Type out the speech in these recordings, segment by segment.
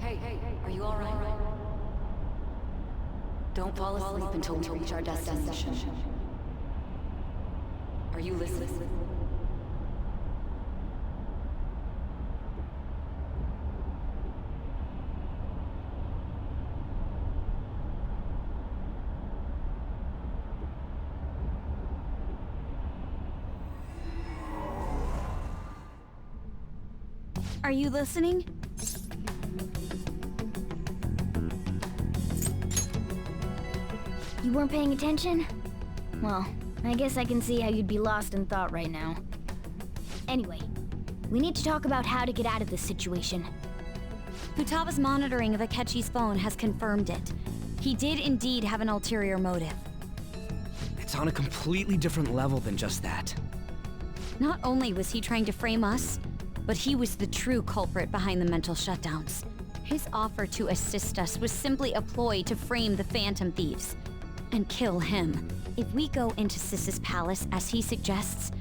are you alright? Don't fall asleep until we reach our destination. Are you listening? Are you listening? You weren't paying attention? Well, I guess I can see how you'd be lost in thought right now. Anyway, we need to talk about how to get out of this situation. Futaba's monitoring of Akechi's phone has confirmed it. He did indeed have an ulterior motive. It's on a completely different level than just that. Not only was he trying to frame us, but he was the true culprit behind the mental shutdowns. His offer to assist us was simply a ploy to frame the Phantom Thieves and kill him. If we go into Sis's palace as he suggests,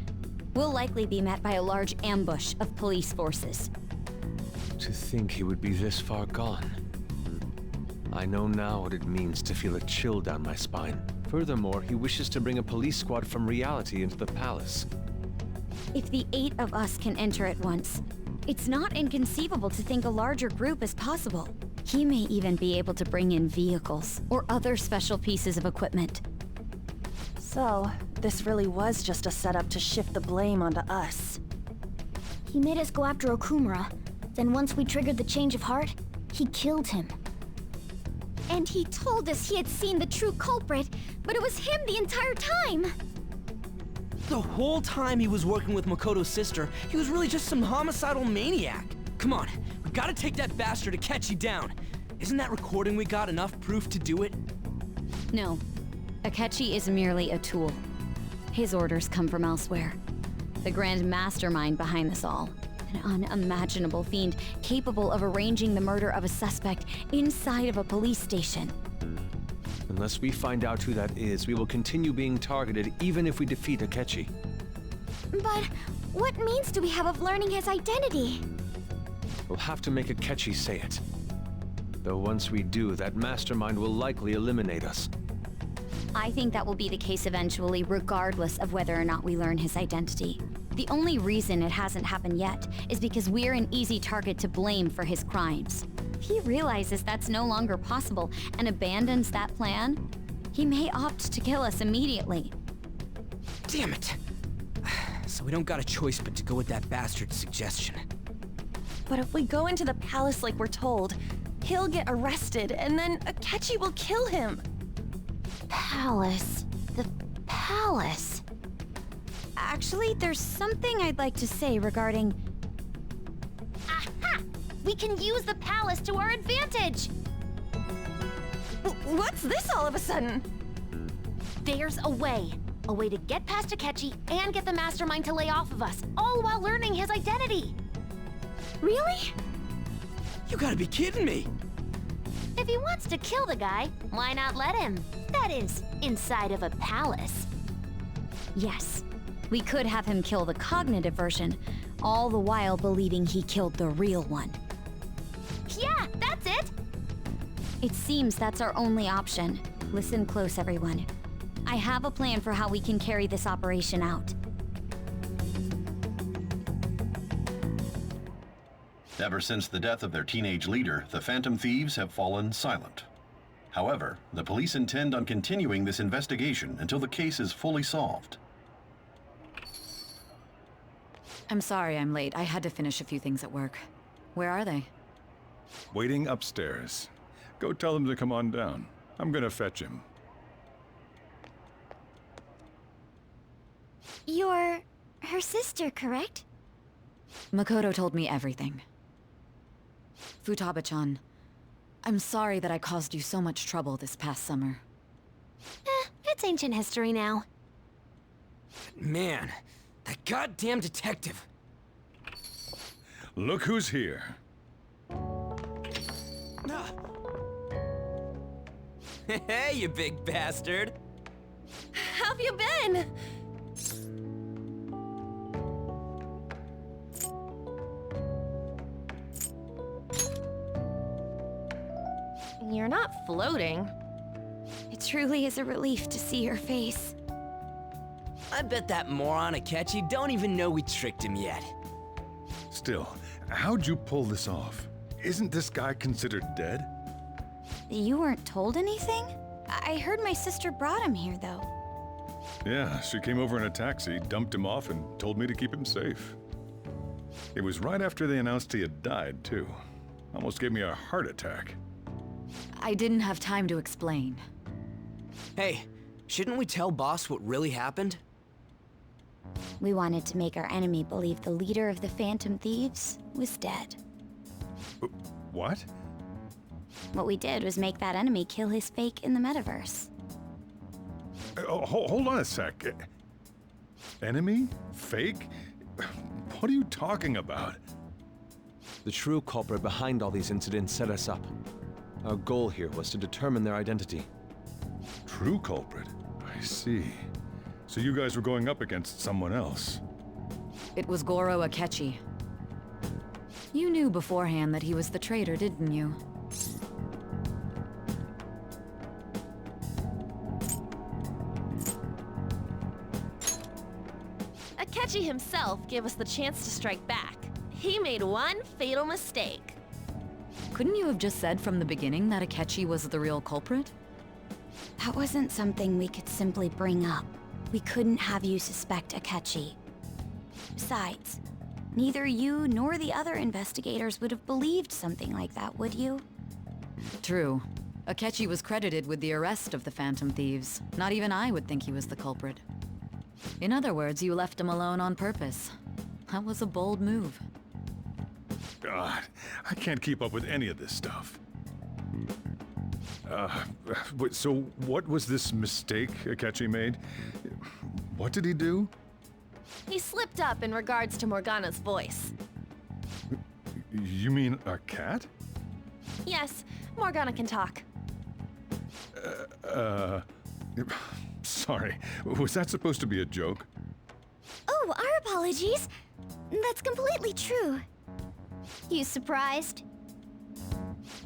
we'll likely be met by a large ambush of police forces. To think he would be this far gone. I know now what it means to feel a chill down my spine. Furthermore, he wishes to bring a police squad from reality into the palace. If the 8 of us can enter at once, it's not inconceivable to think a larger group is possible. He may even be able to bring in vehicles or other special pieces of equipment. So, this really was just a setup to shift the blame onto us. He made us go after Okumura. Then once we triggered the change of heart, he killed him. And he told us he had seen the true culprit, but it was him the entire time! The whole time he was working with Makoto's sister, he was really just some homicidal maniac. Come on, we gotta take that bastard Akechi down. Isn't that recording we got enough proof to do it? No. Akechi is merely a tool. His orders come from elsewhere. The grand mastermind behind this all. An unimaginable fiend capable of arranging the murder of a suspect inside of a police station. Unless we find out who that is, we will continue being targeted even if we defeat Akechi. But what means do we have of learning his identity? We'll have to make Akechi say it. Though once we do, that mastermind will likely eliminate us. I think that will be the case eventually, regardless of whether or not we learn his identity. The only reason it hasn't happened yet is because we're an easy target to blame for his crimes. If he realizes that's no longer possible and abandons that plan, he may opt to kill us immediately. Damn it! So we don't got a choice but to go with that bastard's suggestion. But if we go into the palace like we're told, he'll get arrested and then Akechi will kill him. Palace. The palace. Actually, there's something I'd like to say regarding... Aha! We can use the palace to our advantage! What's this all of a sudden? There's a way. A way to get past Akechi and get the mastermind to lay off of us, all while learning his identity. Really? You gotta be kidding me! If he wants to kill the guy, why not let him? That is, inside of a palace. Yes, we could have him kill the cognitive version, all the while believing he killed the real one. Yeah, that's it! It seems that's our only option. Listen close, everyone. I have a plan for how we can carry this operation out. Ever since the death of their teenage leader, the Phantom Thieves have fallen silent. However, the police intend on continuing this investigation until the case is fully solved. I'm sorry I'm late. I had to finish a few things at work. Where are they? Waiting upstairs. Go tell him to come on down. I'm gonna fetch him. You're her sister, correct? Makoto told me everything. Futaba-chan, I'm sorry that I caused you so much trouble this past summer. It's ancient history now. Man, that goddamn detective. Look who's here. Hey, you big bastard! How have you been? You're not floating. It truly is a relief to see your face. I bet that moron Akechi don't even know we tricked him yet. Still, how'd you pull this off? Isn't this guy considered dead? You weren't told anything? I heard my sister brought him here, though. Yeah, she came over in a taxi, dumped him off, and told me to keep him safe. It was right after they announced he had died, too. Almost gave me a heart attack. I didn't have time to explain. Hey, shouldn't we tell boss what really happened? We wanted to make our enemy believe the leader of the Phantom Thieves was dead. What? What we did was make that enemy kill his fake in the metaverse. Hold on a sec. Enemy? Fake? What are you talking about? The true culprit behind all these incidents set us up. Our goal here was to determine their identity. True culprit? I see. So you guys were going up against someone else. It was Goro Akechi. You knew beforehand that he was the traitor, didn't you? Akechi himself gave us the chance to strike back. He made one fatal mistake. Couldn't you have just said from the beginning that Akechi was the real culprit? That wasn't something we could simply bring up. We couldn't have you suspect Akechi. Besides, neither you nor the other investigators would have believed something like that, would you? True. Akechi was credited with the arrest of the Phantom Thieves. Not even I would think he was the culprit. In other words, you left him alone on purpose. That was a bold move. God, I can't keep up with any of this stuff. So what was this mistake Akechi made? What did he do? He slipped up in regards to Morgana's voice. You mean a cat? Yes, Morgana can talk. Sorry, was that supposed to be a joke? Oh, our apologies. That's completely true. You surprised?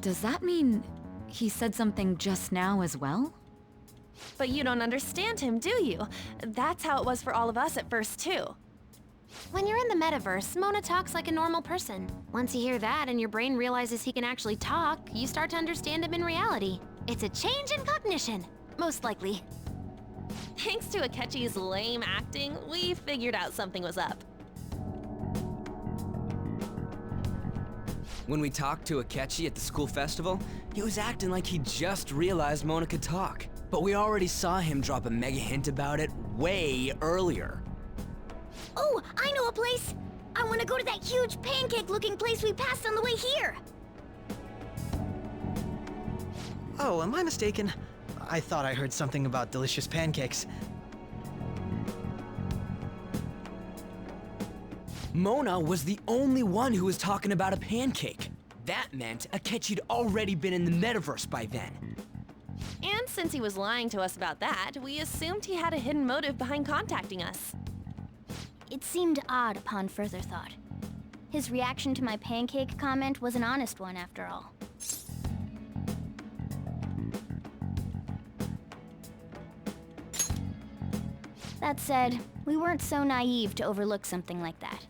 Does that mean he said something just now as well? But you don't understand him, do you? That's how it was for all of us at first, too. When you're in the metaverse, Mona talks like a normal person. Once you hear that and your brain realizes he can actually talk, you start to understand him in reality. It's a change in cognition, most likely. Thanks to Akechi's lame acting, we figured out something was up. When we talked to Akechi at the school festival, he was acting like he just realized Mona could talk. But we already saw him drop a mega hint about it way earlier. Oh, I know a place! I want to go to that huge pancake-looking place we passed on the way here! Oh, am I mistaken? I thought I heard something about delicious pancakes. Mona was the only one who was talking about a pancake. That meant Akechi'd already been in the metaverse by then. And since he was lying to us about that, we assumed he had a hidden motive behind contacting us. It seemed odd upon further thought. His reaction to my pancake comment was an honest one, after all. That said, we weren't so naive to overlook something like that.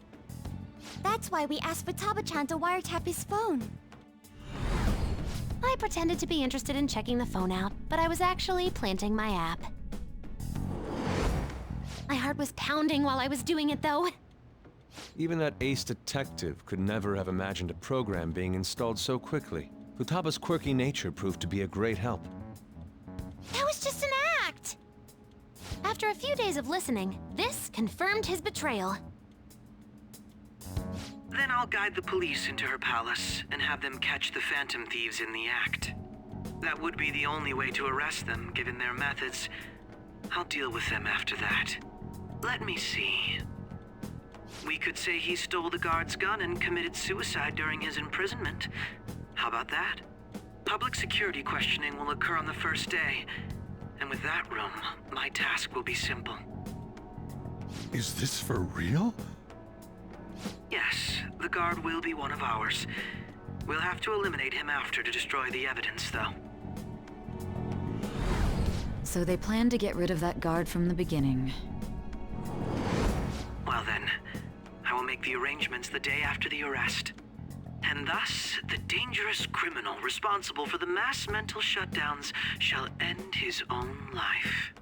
That's why we asked Futaba-chan to wiretap his phone. I pretended to be interested in checking the phone out, but I was actually planting my app. My heart was pounding while I was doing it, though. Even that ace detective could never have imagined a program being installed so quickly. Futaba's quirky nature proved to be a great help. That was just an act! After a few days of listening, this confirmed his betrayal. Then I'll guide the police into her palace and have them catch the Phantom Thieves in the act. That would be the only way to arrest them, given their methods. I'll deal with them after that. Let me see. We could say he stole the guard's gun and committed suicide during his imprisonment. How about that? Public security questioning will occur on the first day. And with that room, my task will be simple. Is this for real? Yes, the guard will be one of ours. We'll have to eliminate him after to destroy the evidence, though. So they planned to get rid of that guard from the beginning. Well then, I will make the arrangements the day after the arrest. And thus, the dangerous criminal responsible for the mass mental shutdowns shall end his own life.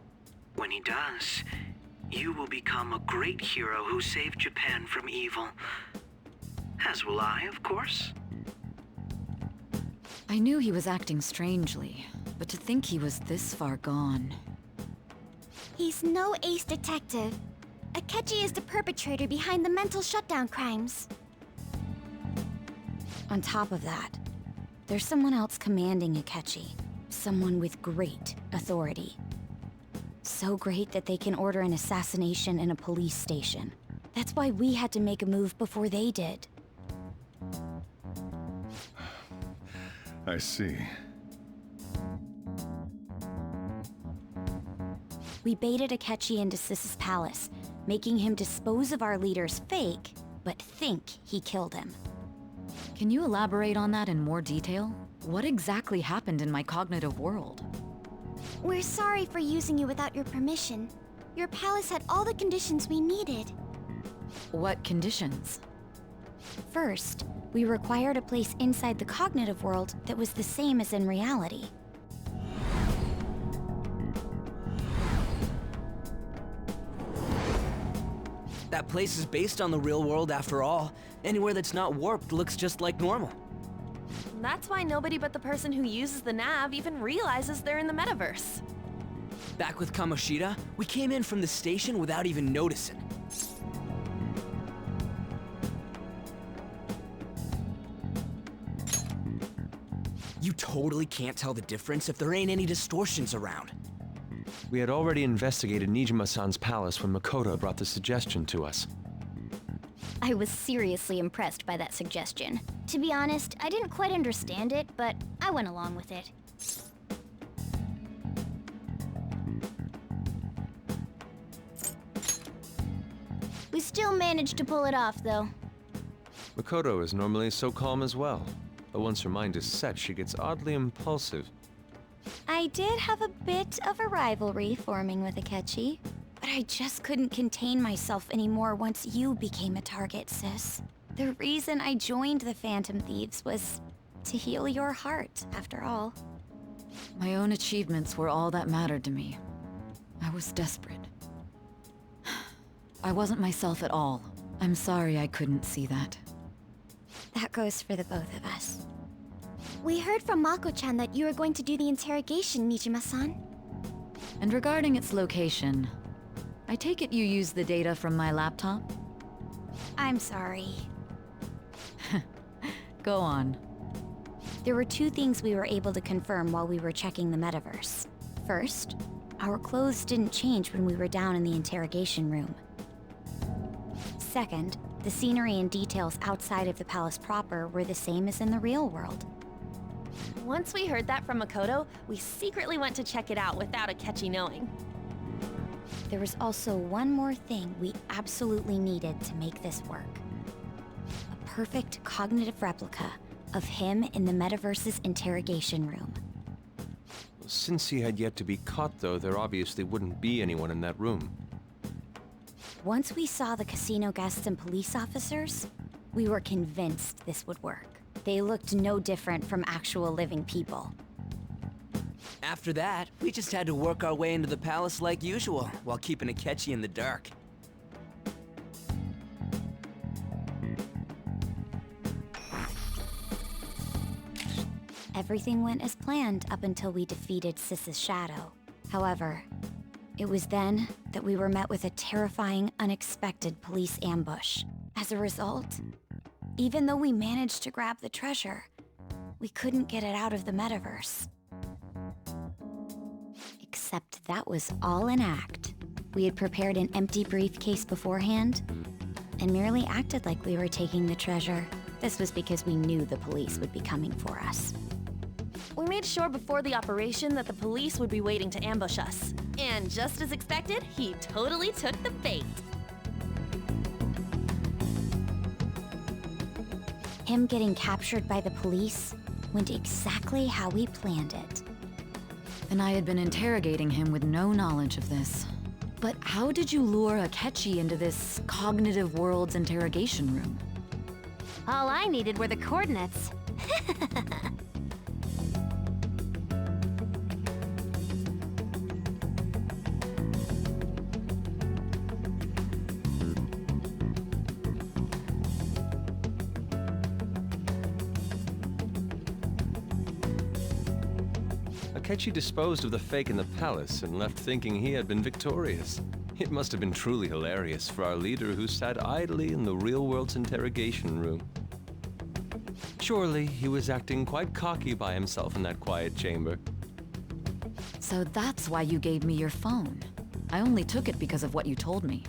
When he does, you will become a great hero who saved Japan from evil. As will I, of course. I knew he was acting strangely, but to think he was this far gone. He's no ace detective. Akechi is the perpetrator behind the mental shutdown crimes. On top of that, there's someone else commanding Akechi. Someone with great authority. So great that they can order an assassination in a police station. That's why we had to make a move before they did. I see. We baited Akechi into Sis's palace, making him dispose of our leader's fake, but think he killed him. Can you elaborate on that in more detail? What exactly happened in my cognitive world? We're sorry for using you without your permission. Your palace had all the conditions we needed. What conditions? First, we required a place inside the cognitive world that was the same as in reality. That place is based on the real world after all. Anywhere that's not warped looks just like normal. That's why nobody but the person who uses the nav even realizes they're in the metaverse. Back with Kamoshida, we came in from the station without even noticing. You totally can't tell the difference if there ain't any distortions around. We had already investigated Nijima-san's palace when Makoto brought the suggestion to us. I was seriously impressed by that suggestion. To be honest, I didn't quite understand it, but I went along with it. We still managed to pull it off, though. Makoto is normally so calm as well, but once her mind is set, she gets oddly impulsive. I did have a bit of a rivalry forming with Akechi, but I just couldn't contain myself anymore once you became a target, sis. The reason I joined the Phantom Thieves was to heal your heart, after all. My own achievements were all that mattered to me. I was desperate. I wasn't myself at all. I'm sorry I couldn't see that. That goes for the both of us. We heard from Mako-chan that you were going to do the interrogation, Nijima-san. And regarding its location, I take it you used the data from my laptop? I'm sorry. Go on. There were two things we were able to confirm while we were checking the metaverse. First, our clothes didn't change when we were down in the interrogation room. Second, the scenery and details outside of the palace proper were the same as in the real world. Once we heard that from Makoto, we secretly went to check it out without Akechi knowing. There was also one more thing we absolutely needed to make this work. A perfect cognitive replica of him in the metaverse's interrogation room. Since he had yet to be caught, though, there obviously wouldn't be anyone in that room. Once we saw the casino guests and police officers, we were convinced this would work. They looked no different from actual living people. After that, we just had to work our way into the palace like usual, while keeping Akechi in the dark. Everything went as planned up until we defeated Sis's shadow. However, it was then that we were met with a terrifying, unexpected police ambush. As a result, even though we managed to grab the treasure, we couldn't get it out of the metaverse. Except that was all an act. We had prepared an empty briefcase beforehand and merely acted like we were taking the treasure. This was because we knew the police would be coming for us. We made sure before the operation that the police would be waiting to ambush us. And just as expected, he totally took the bait. Him getting captured by the police went exactly how we planned it. And I had been interrogating him with no knowledge of this. But how did you lure Akechi into this cognitive world's interrogation room? All I needed were the coordinates. Akechi disposed of the fake in the palace and left thinking he had been victorious. It must have been truly hilarious for our leader who sat idly in the real world's interrogation room. Surely he was acting quite cocky by himself in that quiet chamber. So that's why you gave me your phone. I only took it because of what you told me.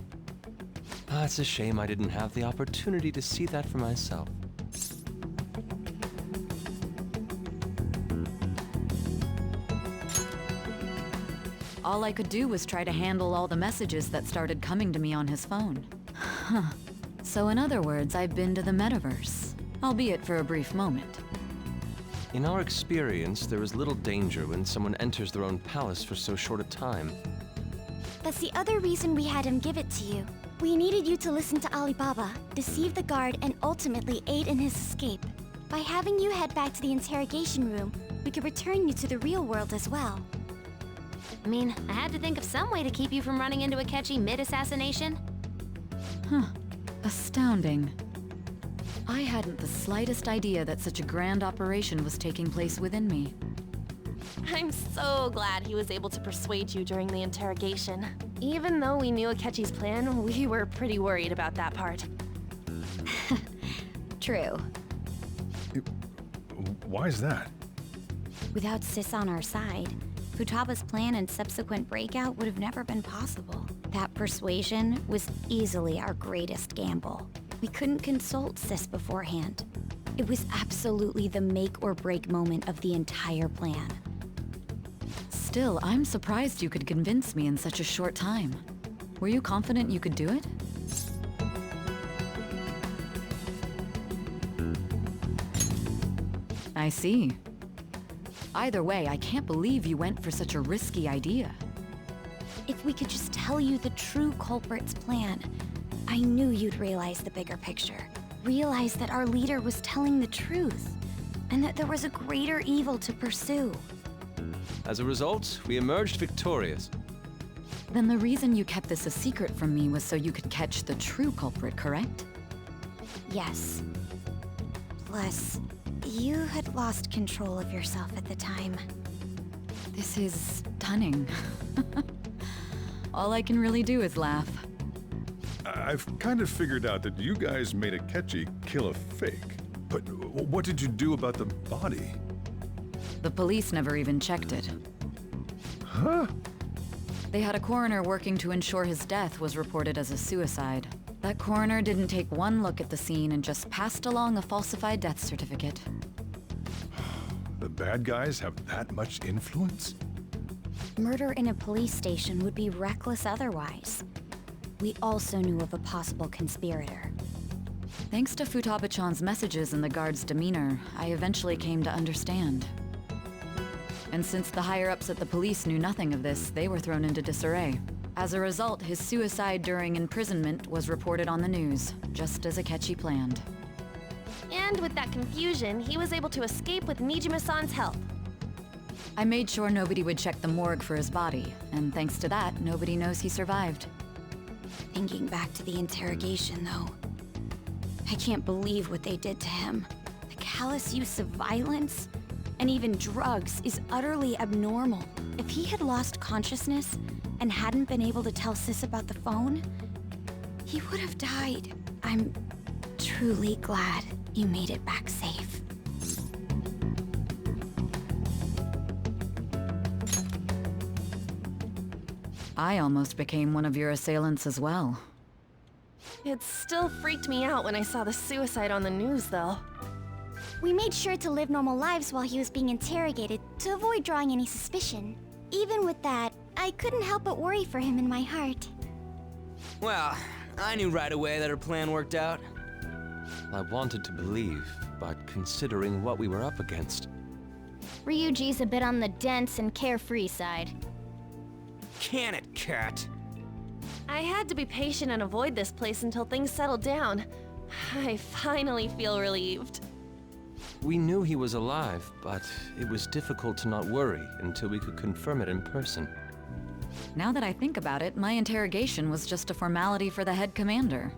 It's a shame I didn't have the opportunity to see that for myself. All I could do was try to handle all the messages that started coming to me on his phone. Huh. So in other words, I've been to the metaverse, albeit for a brief moment. In our experience, there is little danger when someone enters their own palace for so short a time. That's the other reason we had him give it to you. We needed you to listen to Alibaba, deceive the guard, and ultimately aid in his escape. By having you head back to the interrogation room, we could return you to the real world as well. I mean, I had to think of some way to keep you from running into Akechi mid-assassination. Huh. Astounding. I hadn't the slightest idea that such a grand operation was taking place within me. I'm so glad he was able to persuade you during the interrogation. Even though we knew Akechi's plan, we were pretty worried about that part. True. Why is that? Without Sis on our side, Futaba's plan and subsequent breakout would have never been possible. That persuasion was easily our greatest gamble. We couldn't consult Sis beforehand. It was absolutely the make or break moment of the entire plan. Still, I'm surprised you could convince me in such a short time. Were you confident you could do it? I see. Either way, I can't believe you went for such a risky idea. If we could just tell you the true culprit's plan, I knew you'd realize the bigger picture. Realize that our leader was telling the truth, and that there was a greater evil to pursue. As a result, we emerged victorious. Then the reason you kept this a secret from me was so you could catch the true culprit, correct? Yes. Plus, you had lost control of yourself at the time. This is stunning. All I can really do is laugh. I've kind of figured out that you guys made Akechi kill a fake. But what did you do about the body? The police never even checked it. Huh? They had a coroner working to ensure his death was reported as a suicide. That coroner didn't take one look at the scene and just passed along a falsified death certificate. The bad guys have that much influence? Murder in a police station would be reckless otherwise. We also knew of a possible conspirator. Thanks to Futaba-chan's messages and the guard's demeanor, I eventually came to understand. And since the higher-ups at the police knew nothing of this, they were thrown into disarray. As a result, his suicide during imprisonment was reported on the news, just as Akechi planned. And with that confusion, he was able to escape with Nijima-san's help. I made sure nobody would check the morgue for his body, and thanks to that, nobody knows he survived. Thinking back to the interrogation, though, I can't believe what they did to him. The callous use of violence, and even drugs, is utterly abnormal. If he had lost consciousness and hadn't been able to tell Sis about the phone, he would have died. I'm truly glad you made it back safe. I almost became one of your assailants as well. It still freaked me out when I saw the suicide on the news, though. We made sure to live normal lives while he was being interrogated to avoid drawing any suspicion. Even with that, I couldn't help but worry for him in my heart. Well, I knew right away that her plan worked out. I wanted to believe, but considering what we were up against, Ryuji's a bit on the dense and carefree side. Can it, cat? I had to be patient and avoid this place until things settled down. I finally feel relieved. We knew he was alive, but it was difficult to not worry until we could confirm it in person. Now that I think about it, my interrogation was just a formality for the head commander.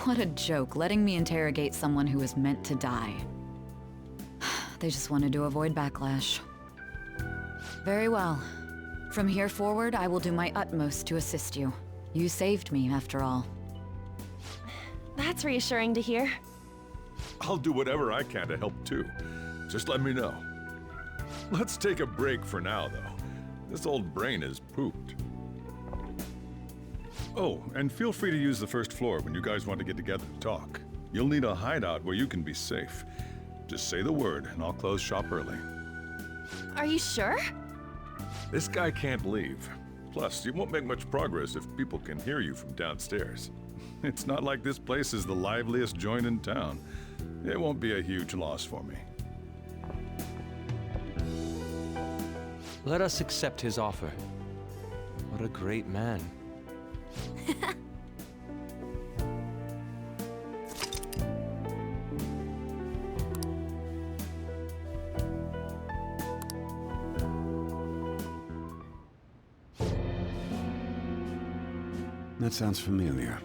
What a joke, letting me interrogate someone who was meant to die. They just wanted to avoid backlash. Very well. From here forward, I will do my utmost to assist you. You saved me, after all. That's reassuring to hear. I'll do whatever I can to help too. Just let me know. Let's take a break for now, though. This old brain is pooped. Oh, and feel free to use the first floor when you guys want to get together to talk. You'll need a hideout where you can be safe. Just say the word, and I'll close shop early. Are you sure? This guy can't leave. Plus, you won't make much progress if people can hear you from downstairs. It's not like this place is the liveliest joint in town. It won't be a huge loss for me. Let us accept his offer. What a great man. That sounds familiar.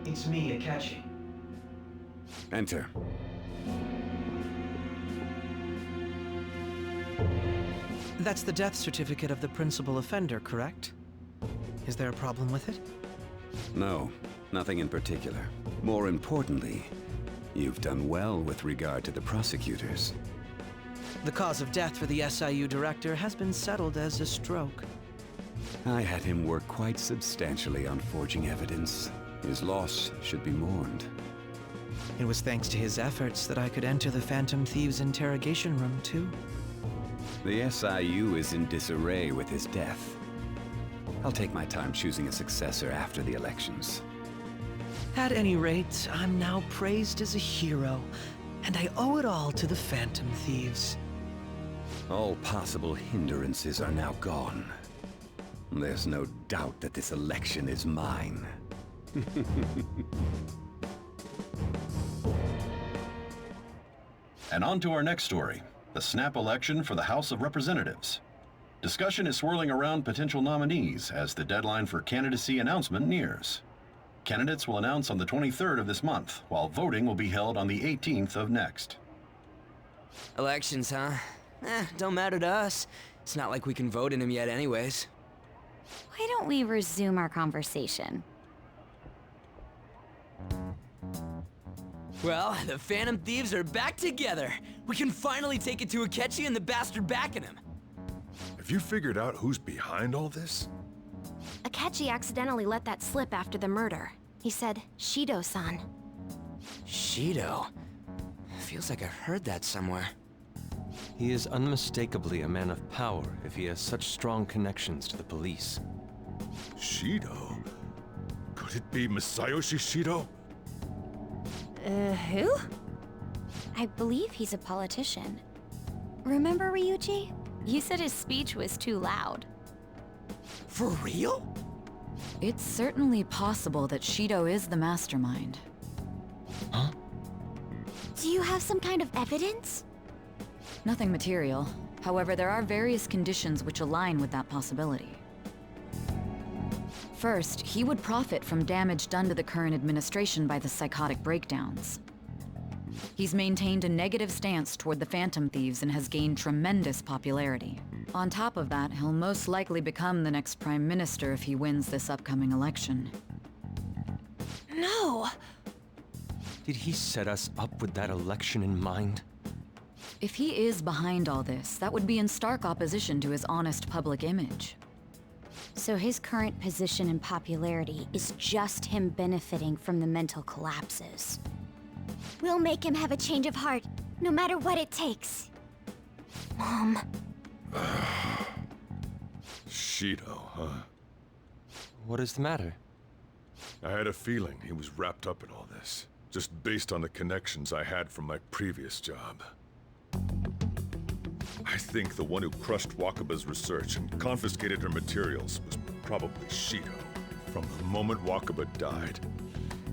It's me, Akechi. Enter. That's the death certificate of the principal offender, correct? Is there a problem with it? No, nothing in particular. More importantly, you've done well with regard to the prosecutors. The cause of death for the SIU director has been settled as a stroke. I had him work quite substantially on forging evidence. His loss should be mourned. It was thanks to his efforts that I could enter the Phantom Thieves' interrogation room, too. The SIU is in disarray with his death. I'll take my time choosing a successor after the elections. At any rate, I'm now praised as a hero, and I owe it all to the Phantom Thieves. All possible hindrances are now gone. There's no doubt that this election is mine. And on to our next story, the snap election for the House of Representatives. Discussion is swirling around potential nominees as the deadline for candidacy announcement nears. Candidates will announce on the 23rd of this month, while voting will be held on the 18th of next. Elections, huh? Don't matter to us. It's not like we can vote in them yet anyways. Why don't we resume our conversation? Well, the Phantom Thieves are back together. We can finally take it to Akechi and the bastard backing him. Have you figured out who's behind all this? Akechi accidentally let that slip after the murder. He said, Shido-san. Shido? Feels like I've heard that somewhere. He is unmistakably a man of power if he has such strong connections to the police. Shido? Could it be Masayoshi Shido? Who? I believe he's a politician. Remember, Ryuji? You said his speech was too loud. For real? It's certainly possible that Shido is the mastermind. Huh? Do you have some kind of evidence? Nothing material. However, there are various conditions which align with that possibility. First, he would profit from damage done to the current administration by the psychotic breakdowns. He's maintained a negative stance toward the Phantom Thieves and has gained tremendous popularity. On top of that, he'll most likely become the next Prime Minister if he wins this upcoming election. No! Did he set us up with that election in mind? If he is behind all this, that would be in stark opposition to his honest public image. So his current position and popularity is just him benefiting from the mental collapses. We'll make him have a change of heart, no matter what it takes. Mom. Shido, huh? What is the matter? I had a feeling he was wrapped up in all this, just based on the connections I had from my previous job. I think the one who crushed Wakaba's research and confiscated her materials was probably Shido. From the moment Wakaba died,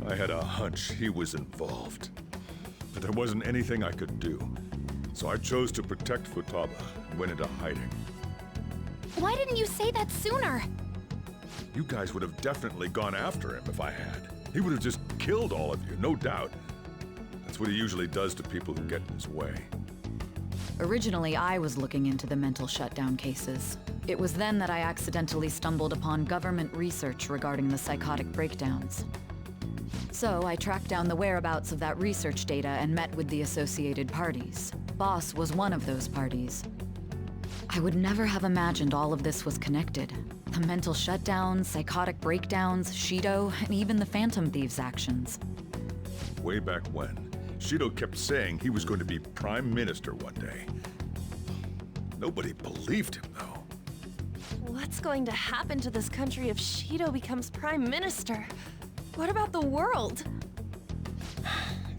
I had a hunch he was involved. But there wasn't anything I could do. So I chose to protect Futaba and went into hiding. Why didn't you say that sooner? You guys would have definitely gone after him if I had. He would have just killed all of you, no doubt. That's what he usually does to people who get in his way. Originally, I was looking into the mental shutdown cases. It was then that I accidentally stumbled upon government research regarding the psychotic breakdowns. So I tracked down the whereabouts of that research data and met with the associated parties. Boss was one of those parties. I would never have imagined all of this was connected. The mental shutdowns, psychotic breakdowns, Shido, and even the Phantom Thieves' actions. Way back when, Shido kept saying he was going to be Prime Minister one day. Nobody believed him, though. What's going to happen to this country if Shido becomes Prime Minister? What about the world?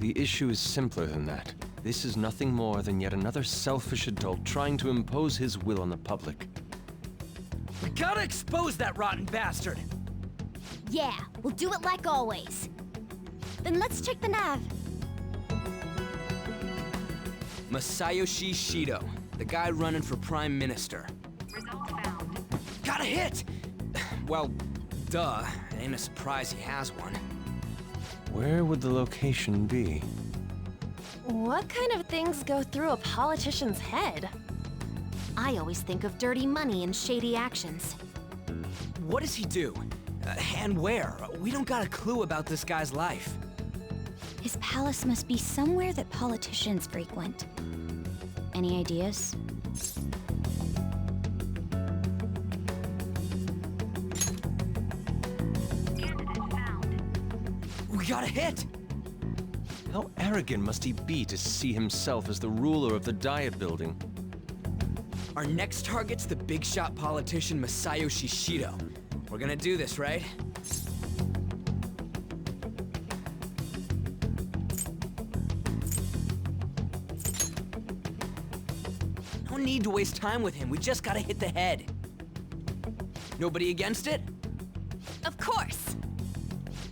The issue is simpler than that. This is nothing more than yet another selfish adult trying to impose his will on the public. We gotta expose that rotten bastard! Yeah, we'll do it like always. Then let's check the nav. Masayoshi Shido, the guy running for Prime Minister. Results found. Got a hit! Well, duh. It ain't a surprise he has one. Where would the location be? What kind of things go through a politician's head? I always think of dirty money and shady actions. What does he do? And where? We don't got a clue about this guy's life. His palace must be somewhere that politicians frequent. Any ideas? We got a hit! How arrogant must he be to see himself as the ruler of the Diet Building? Our next target's the big shot politician Masayoshi Shido. We're gonna do this, right? No need to waste time with him, we just gotta hit the head. Nobody against it? Of course!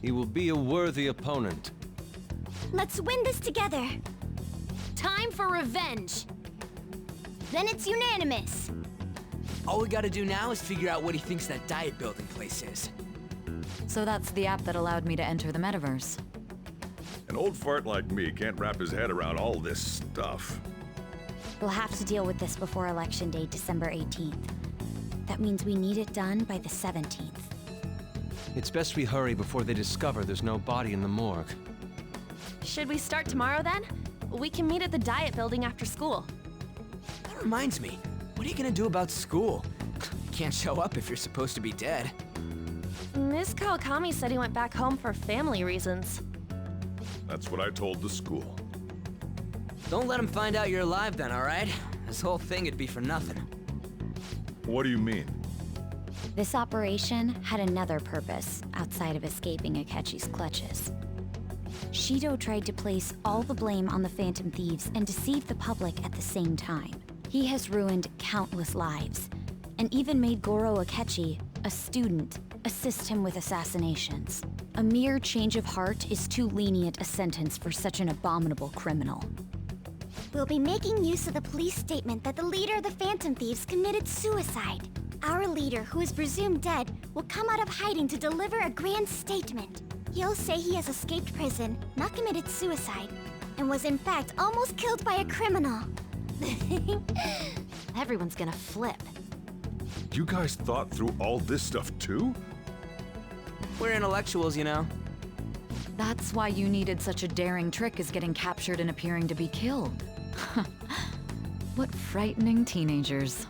He will be a worthy opponent. Let's win this together. Time for revenge! Then it's unanimous. All we gotta do now is figure out what he thinks that Diet Building place is. So that's the app that allowed me to enter the metaverse. An old fart like me can't wrap his head around all this stuff. We'll have to deal with this before Election Day, December 18th. That means we need it done by the 17th. It's best we hurry before they discover there's no body in the morgue. Should we start tomorrow then? We can meet at the Diet Building after school. That reminds me, what are you gonna do about school? You can't show up if you're supposed to be dead. Miss Kawakami said he went back home for family reasons. That's what I told the school. Don't let him find out you're alive then, alright? This whole thing would be for nothing. What do you mean? This operation had another purpose outside of escaping Akechi's clutches. Shido tried to place all the blame on the Phantom Thieves and deceive the public at the same time. He has ruined countless lives, and even made Goro Akechi, a student, assist him with assassinations. A mere change of heart is too lenient a sentence for such an abominable criminal. We'll be making use of the police statement that the leader of the Phantom Thieves committed suicide. Our leader, who is presumed dead, will come out of hiding to deliver a grand statement. He'll say he has escaped prison, not committed suicide, and was in fact almost killed by a criminal. Everyone's gonna flip. You guys thought through all this stuff too? We're intellectuals, you know. That's why you needed such a daring trick as getting captured and appearing to be killed. What frightening teenagers.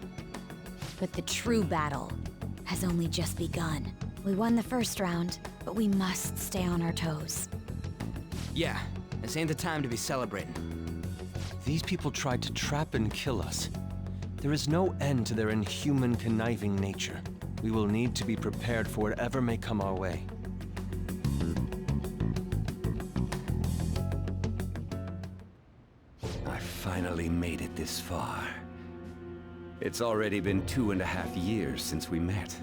But the true battle has only just begun. We won the first round, but we must stay on our toes. Yeah, this ain't the time to be celebrating. These people tried to trap and kill us. There is no end to their inhuman, conniving nature. We will need to be prepared for whatever may come our way. I finally made it this far. It's already been 2.5 years since we met.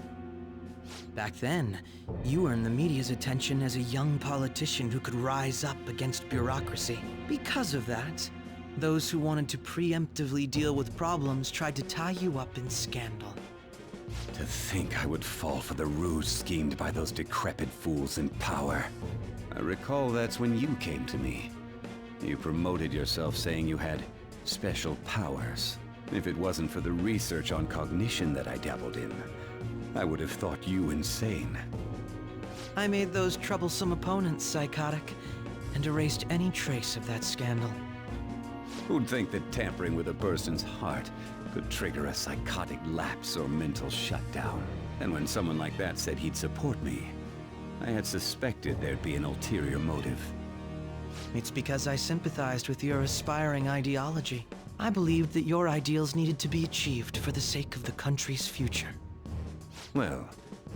Back then, you earned the media's attention as a young politician who could rise up against bureaucracy. Because of that, those who wanted to preemptively deal with problems tried to tie you up in scandal. To think I would fall for the ruse schemed by those decrepit fools in power. I recall that's when you came to me. You promoted yourself saying you had special powers. If it wasn't for the research on cognition that I dabbled in, I would have thought you insane. I made those troublesome opponents psychotic, and erased any trace of that scandal. Who'd think that tampering with a person's heart could trigger a psychotic lapse or mental shutdown? And when someone like that said he'd support me, I had suspected there'd be an ulterior motive. It's because I sympathized with your aspiring ideology. I believed that your ideals needed to be achieved for the sake of the country's future. Well,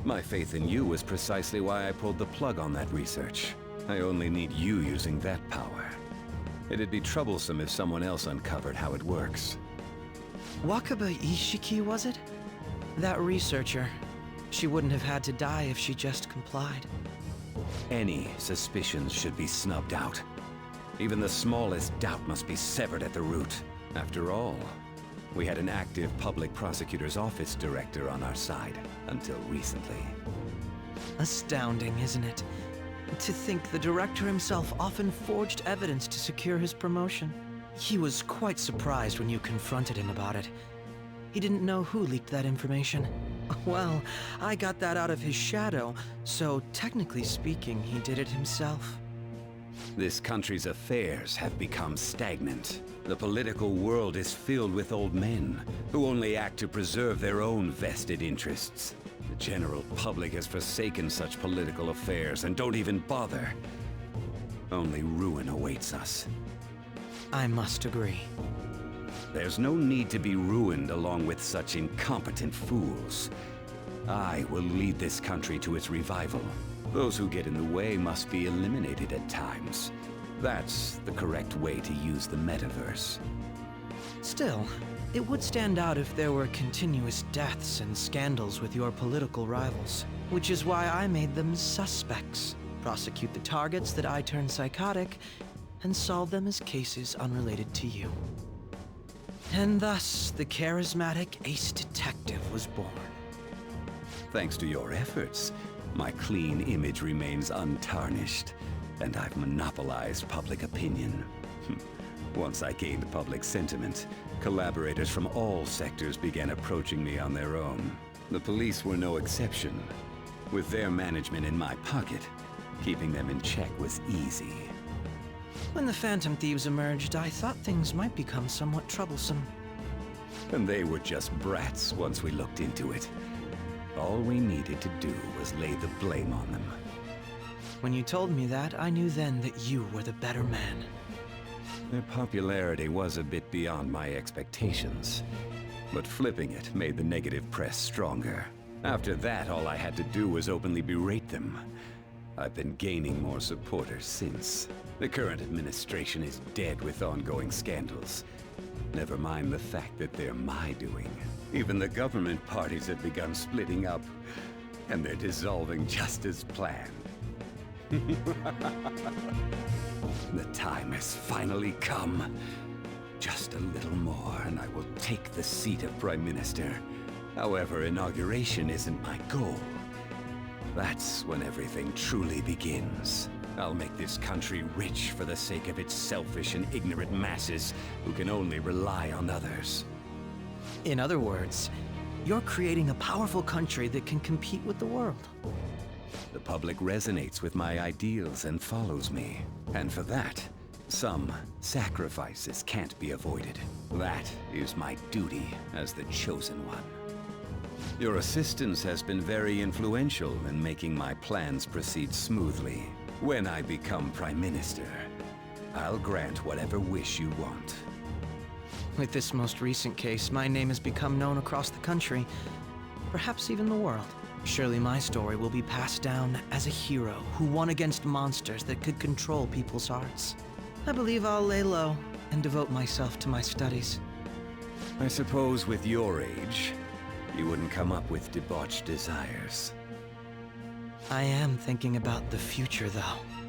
my faith in you was precisely why I pulled the plug on that research. I only need you using that power. It'd be troublesome if someone else uncovered how it works. Wakaba Ishiki, was it? That researcher. She wouldn't have had to die if she just complied. Any suspicions should be snubbed out. Even the smallest doubt must be severed at the root. After all, we had an active public prosecutor's office director on our side, until recently. Astounding, isn't it? To think the director himself often forged evidence to secure his promotion. He was quite surprised when you confronted him about it. He didn't know who leaked that information. Well, I got that out of his shadow, so technically speaking, he did it himself. This country's affairs have become stagnant. The political world is filled with old men who only act to preserve their own vested interests. The general public has forsaken such political affairs and don't even bother. Only ruin awaits us. I must agree. There's no need to be ruined along with such incompetent fools. I will lead this country to its revival. Those who get in the way must be eliminated at times. That's the correct way to use the metaverse. Still, it would stand out if there were continuous deaths and scandals with your political rivals, which is why I made them suspects. Prosecute the targets that I turn psychotic, and solve them as cases unrelated to you. And thus, the charismatic ace detective was born. Thanks to your efforts, my clean image remains untarnished, and I've monopolized public opinion. Once I gained public sentiment, collaborators from all sectors began approaching me on their own. The police were no exception. With their management in my pocket, keeping them in check was easy. When the Phantom Thieves emerged, I thought things might become somewhat troublesome. And they were just brats once we looked into it. All we needed to do was lay the blame on them. When you told me that, I knew then that you were the better man. Their popularity was a bit beyond my expectations, but flipping it made the negative press stronger. After that, all I had to do was openly berate them. I've been gaining more supporters since. The current administration is dead with ongoing scandals. Never mind the fact that they're my doing. Even the government parties have begun splitting up, and they're dissolving just as planned. The time has finally come. Just a little more, and I will take the seat of Prime Minister. However, inauguration isn't my goal. That's when everything truly begins. I'll make this country rich for the sake of its selfish and ignorant masses who can only rely on others. In other words, you're creating a powerful country that can compete with the world. The public resonates with my ideals and follows me. And for that, some sacrifices can't be avoided. That is my duty as the Chosen One. Your assistance has been very influential in making my plans proceed smoothly. When I become Prime Minister, I'll grant whatever wish you want. With this most recent case, my name has become known across the country, perhaps even the world. Surely my story will be passed down as a hero who won against monsters that could control people's hearts. I believe I'll lay low and devote myself to my studies. I suppose with your age, you wouldn't come up with debauched desires. I am thinking about the future, though.